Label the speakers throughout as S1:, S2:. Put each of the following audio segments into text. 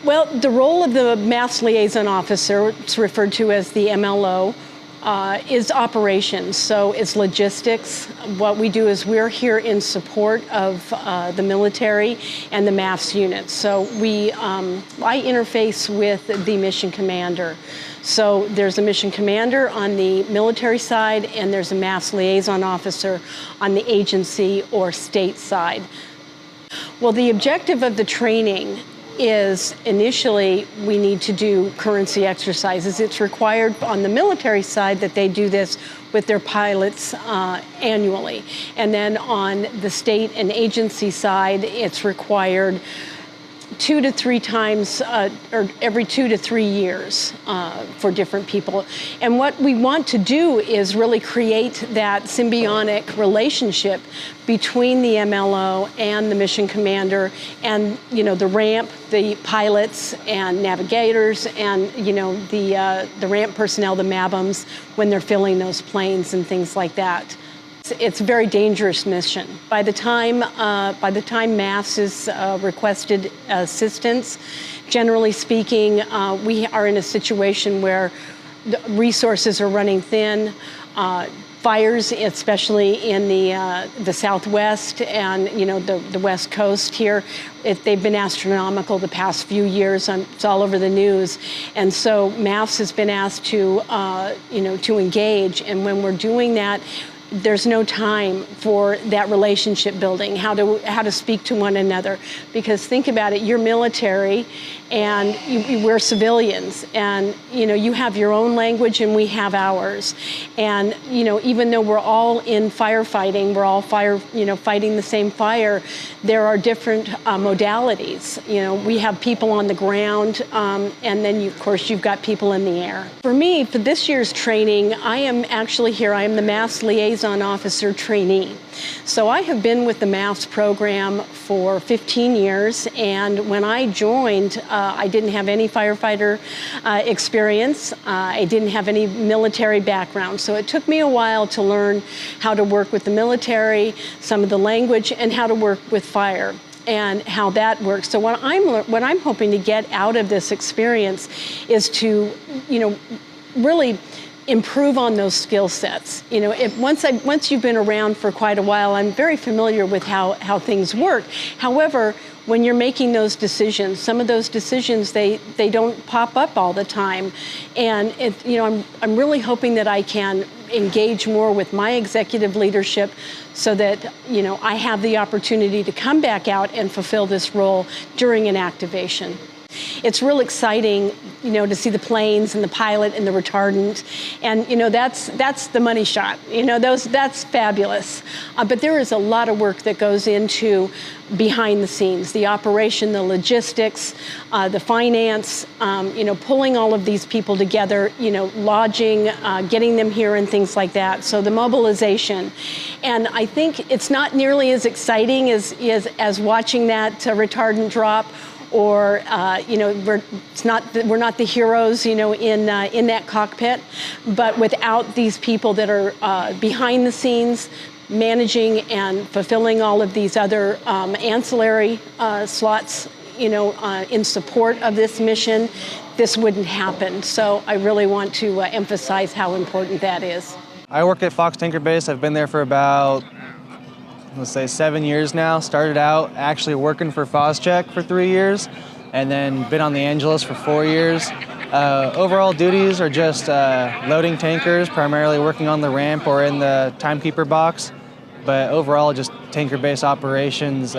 S1: Well, the role of the MAFFS Liaison Officer, it's referred to as the MLO, is operations, so it's logistics. What we do is we're here in support of the military and the MAFFS units. So I interface with the mission commander. So there's a mission commander on the military side, and there's a MAFFS Liaison Officer on the agency or state side. Well, the objective of the training is initially we need to do currency exercises. It's required on the military side that they do this with their pilots annually. And then on the state and agency side, it's required 2 to 3 times, or every 2 to 3 years for different people. And what we want to do is really create that symbiotic relationship between the MLO and the mission commander and, the ramp, the pilots and navigators and, the ramp personnel, the MABMs, when they're filling those planes and things like that. It's a very dangerous mission. By the time MAFFS is requested assistance, generally speaking, we are in a situation where the resources are running thin. Fires, especially in the Southwest and the West Coast here, they've been astronomical the past few years. It's all over the news, and so MAFFS has been asked to to engage. And when we're doing that, there's no time for that relationship building, how to speak to one another. Because think about it, you're military and we're civilians, and you have your own language and we have ours. And even though we're all in firefighting, we're all fighting the same fire, there are different modalities. We have people on the ground, and then of course you've got people in the air. For me, for this year's training, I am actually here. I am the MAFFS Liaison Officer trainee. So I have been with the MAFFS program for 15 years, and when I joined, I didn't have any firefighter experience. I didn't have any military background, so it took me a while to learn how to work with the military, some of the language, and how to work with fire and how that works. So what I'm hoping to get out of this experience is to, really improve on those skill sets. Once you've been around for quite a while, I'm very familiar with how things work. However, when you're making those decisions, some of those decisions, they don't pop up all the time. And I'm really hoping that I can engage more with my executive leadership so that I have the opportunity to come back out and fulfill this role during an activation. It's real exciting, to see the planes and the pilot and the retardant, and that's the money shot. That's fabulous. But there is a lot of work that goes into behind the scenes, the operation, the logistics, the finance, pulling all of these people together, lodging, getting them here and things like that. So the mobilization, and I think it's not nearly as exciting as watching that retardant drop. Or we're not the heroes, in that cockpit, but without these people that are behind the scenes, managing and fulfilling all of these other ancillary slots, in support of this mission, this wouldn't happen. So I really want to emphasize how important that is.
S2: I work at Fox Tanker Base. I've been there for about, let's say, 7 years now. Started out actually working for FOSCHEC for 3 years, and then been on the Angeles for 4 years. Overall duties are just loading tankers, primarily working on the ramp or in the timekeeper box, but overall just tanker base operations,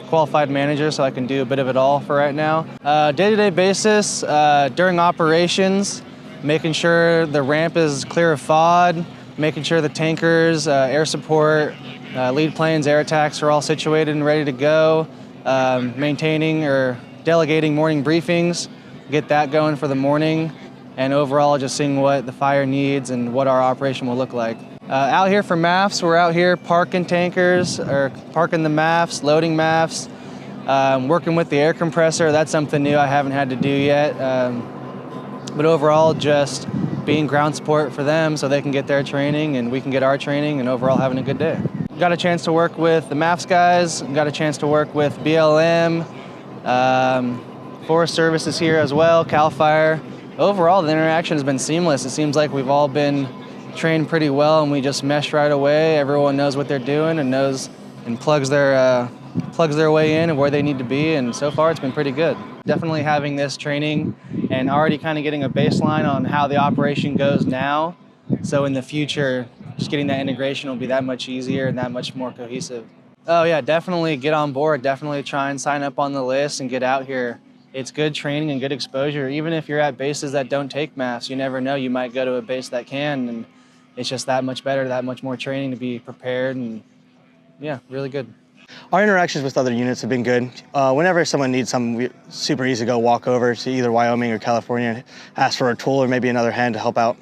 S2: qualified manager, so I can do a bit of it all for right now. Day-to-day basis, during operations, making sure the ramp is clear of FOD, making sure the tankers, air support, lead planes, air attacks are all situated and ready to go, maintaining or delegating morning briefings, get that going for the morning, and overall just seeing what the fire needs and what our operation will look like. Out here for MAFFS, we're out here parking tankers, or parking the MAFFS, loading MAFFS, working with the air compressor. That's something new I haven't had to do yet, but overall just being ground support for them so they can get their training and we can get our training, and overall having a good day. Got a chance to work with the MAFFS guys, got a chance to work with BLM, Forest Service is here as well, CAL FIRE. Overall, the interaction has been seamless. It seems like we've all been trained pretty well and we just mesh right away. Everyone knows what they're doing and knows and plugs their way in and where they need to be, and so far it's been pretty good. Definitely having this training and already kind of getting a baseline on how the operation goes now. So in the future, just getting that integration will be that much easier and that much more cohesive. Oh yeah, definitely get on board. Definitely try and sign up on the list and get out here. It's good training and good exposure. Even if you're at bases that don't take MAFFS, you never know. You might go to a base that can, and it's just that much better, that much more training to be prepared, and yeah, really good.
S3: Our interactions with other units have been good. Whenever someone needs something, super easy to go walk over to either Wyoming or California, ask for a tool or maybe another hand to help out.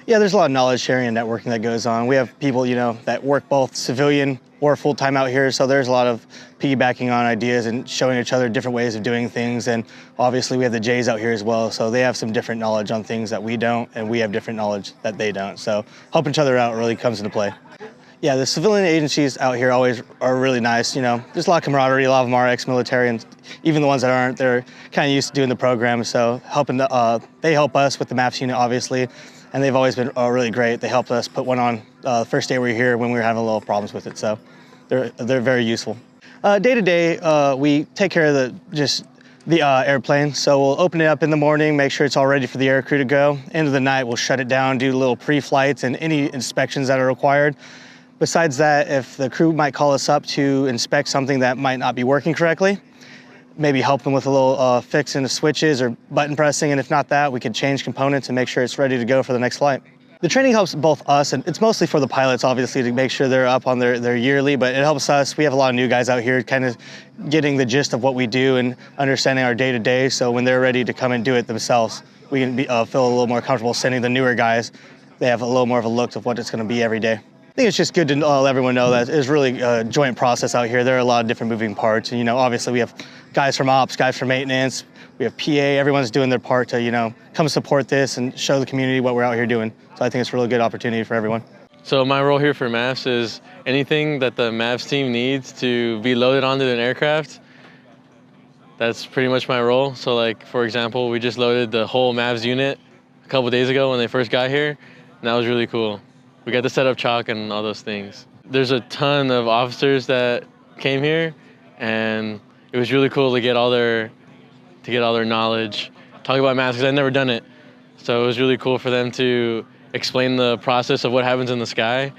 S3: Yeah, there's a lot of knowledge sharing and networking that goes on. We have people, that work both civilian or full-time out here, so there's a lot of piggybacking on ideas and showing each other different ways of doing things. And obviously we have the Jays out here as well, so they have some different knowledge on things that we don't, and we have different knowledge that they don't. So helping each other out really comes into play. Yeah, the civilian agencies out here always are really nice. There's a lot of camaraderie. A lot of them are ex-military, and even the ones that aren't, they're kind of used to doing the program. So they help us with the MAFFS unit, obviously, and they've always been really great. They helped us put one on the first day we were here when we were having a little problems with it. So they're very useful. Day to day, we take care of the airplane. So we'll open it up in the morning, make sure it's all ready for the air crew to go. End of the night, we'll shut it down, do little pre-flights and any inspections that are required. Besides that, if the crew might call us up to inspect something that might not be working correctly, maybe help them with a little fix in the switches or button pressing, and if not that, we could change components and make sure it's ready to go for the next flight. The training helps both us, and it's mostly for the pilots, obviously, to make sure they're up on their yearly, but it helps us. We have a lot of new guys out here kind of getting the gist of what we do and understanding our day-to-day, so when they're ready to come and do it themselves, we can feel a little more comfortable sending the newer guys. They have a little more of a look of what it's going to be every day. I think it's just good to let everyone know that it's really a joint process out here. There are a lot of different moving parts. And, obviously we have guys from ops, guys from maintenance, we have PA, everyone's doing their part to, come support this and show the community what we're out here doing. So I think it's a really good opportunity for everyone.
S4: So my role here for MAFFS is anything that the MAFFS team needs to be loaded onto an aircraft, that's pretty much my role. So like, for example, we just loaded the whole MAFFS unit a couple days ago when they first got here, and that was really cool. We got to set up chalk and all those things. There's a ton of officers that came here, and it was really cool to get all their knowledge, talk about MAFFS, because I'd never done it. So it was really cool for them to explain the process of what happens in the sky.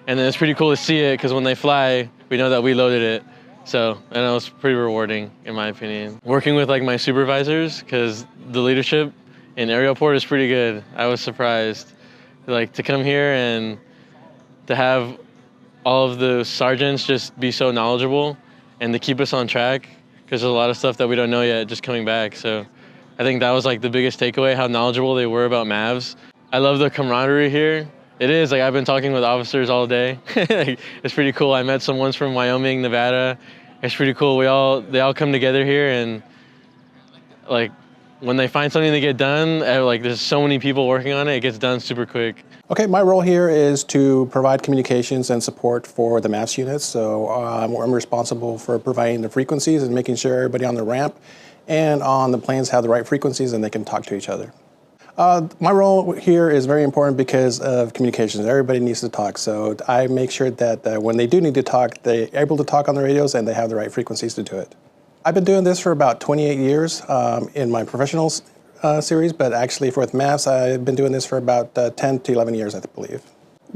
S4: And then it's pretty cool to see it, because when they fly, we know that we loaded it. So, and it was pretty rewarding, in my opinion. Working with like my supervisors, because the leadership in Airport is pretty good. I was surprised. Like to come here and to have all of the sergeants just be so knowledgeable and to keep us on track, because there's a lot of stuff that we don't know yet just coming back. So I think that was like the biggest takeaway, how knowledgeable they were about MAFFS. I love the camaraderie here. It is, like I've been talking with officers all day. It's pretty cool. I met some ones from Wyoming, Nevada. It's pretty cool. They all come together here, and like when they find something to get done, like there's so many people working on it, it gets done super quick.
S5: Okay, my role here is to provide communications and support for the MAFFS units. So I'm responsible for providing the frequencies and making sure everybody on the ramp and on the planes have the right frequencies and they can talk to each other. My role here is very important because of communications. Everybody needs to talk, so I make sure that when they do need to talk, they're able to talk on the radios and they have the right frequencies to do it. I've been doing this for about 28 years in my professional series, but actually with MAFFS, I've been doing this for about 10 to 11 years, I believe.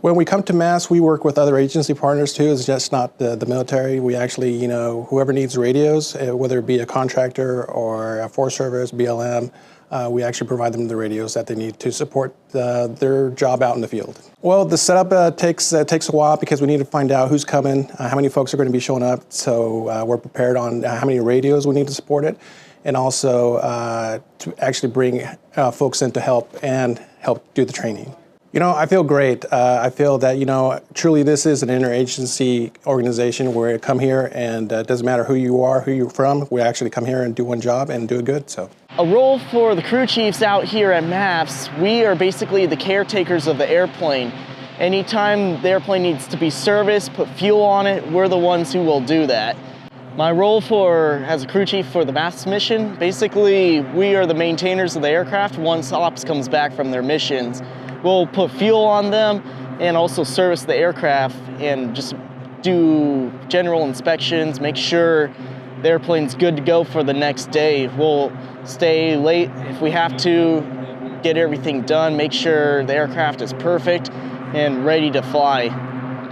S5: When we come to MAFFS, we work with other agency partners too. It's just not the military. We actually, whoever needs radios, whether it be a contractor or a Forest Service, BLM, we actually provide them the radios that they need to support their job out in the field. Well, the setup takes a while because we need to find out who's coming, how many folks are going to be showing up, so we're prepared on how many radios we need to support it, and also to actually bring folks in to help do the training. I feel great. I feel that, truly this is an interagency organization where we come here and it doesn't matter who you are, who you're from, we actually come here and do one job and do it good, so.
S6: A role for the crew chiefs out here at MAFFS, we are basically the caretakers of the airplane. Anytime the airplane needs to be serviced, put fuel on it, we're the ones who will do that. My role as a crew chief for the MAFFS mission, basically we are the maintainers of the aircraft. Once ops comes back from their missions, we'll put fuel on them and also service the aircraft and just do general inspections, make sure the airplane's good to go for the next day. We'll stay late if we have to, get everything done, make sure the aircraft is perfect and ready to fly.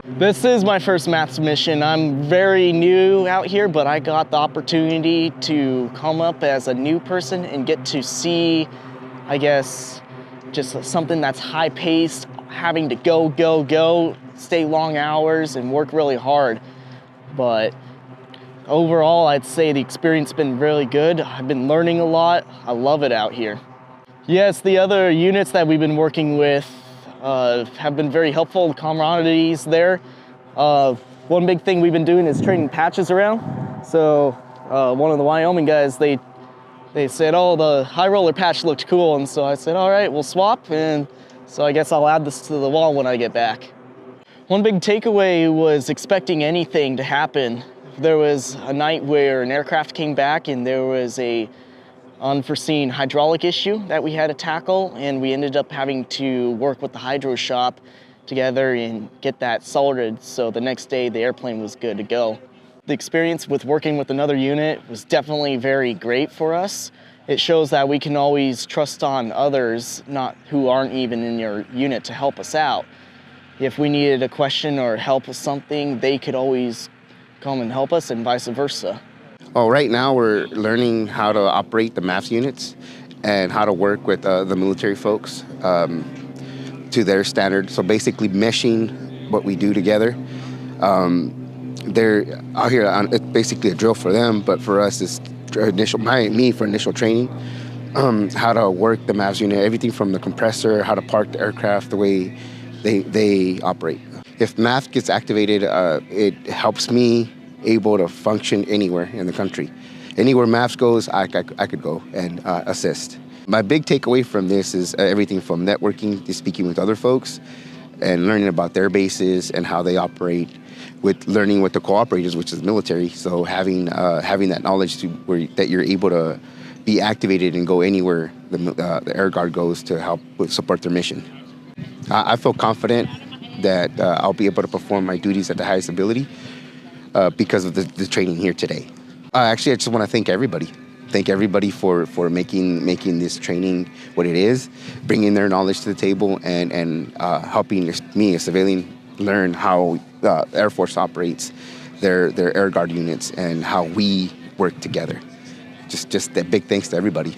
S6: This is my first MAFFS mission. I'm very new out here, but I got the opportunity to come up as a new person and get to see, I guess, just something that's high-paced, having to go, stay long hours and work really hard. But overall, I'd say the experience has been really good. I've been learning a lot. I love it out here. Yes, the other units that we've been working with have been very helpful. The camaraderie's there. One big thing we've been doing is trading patches around. So one of the Wyoming guys, they said, oh, the high roller patch looked cool. And so I said, all right, we'll swap. And so I guess I'll add this to the wall when I get back. One big takeaway was expecting anything to happen. There was a night where an aircraft came back and there was a unforeseen hydraulic issue that we had to tackle, and we ended up having to work with the hydro shop together and get that soldered, so the next day the airplane was good to go. The experience with working with another unit was definitely very great for us. It shows that we can always trust on others, who aren't even in your unit, to help us out. If we needed a question or help with something, they could always come and help us, and vice versa.
S7: Well, right now we're learning how to operate the MAFFS units and how to work with the military folks to their standard. So basically meshing what we do together. They're out here, it's basically a drill for them, but for us it's for initial training. How to work the MAFFS unit, everything from the compressor, how to park the aircraft, the way they operate. If MAFFS gets activated, it helps me able to function anywhere in the country. Anywhere MAFFS goes, I could go and assist. My big takeaway from this is everything from networking to speaking with other folks and learning about their bases and how they operate, with learning with the co-operators, which is military. So having that knowledge that you're able to be activated and go anywhere the Air Guard goes to help support their mission. I feel confident that I'll be able to perform my duties at the highest ability because of the training here today. Actually, I just want to thank everybody. Thank everybody for making this training what it is, bringing their knowledge to the table, and helping me, a civilian, learn how the Air Force operates their Air Guard units and how we work together. Just a big thanks to everybody.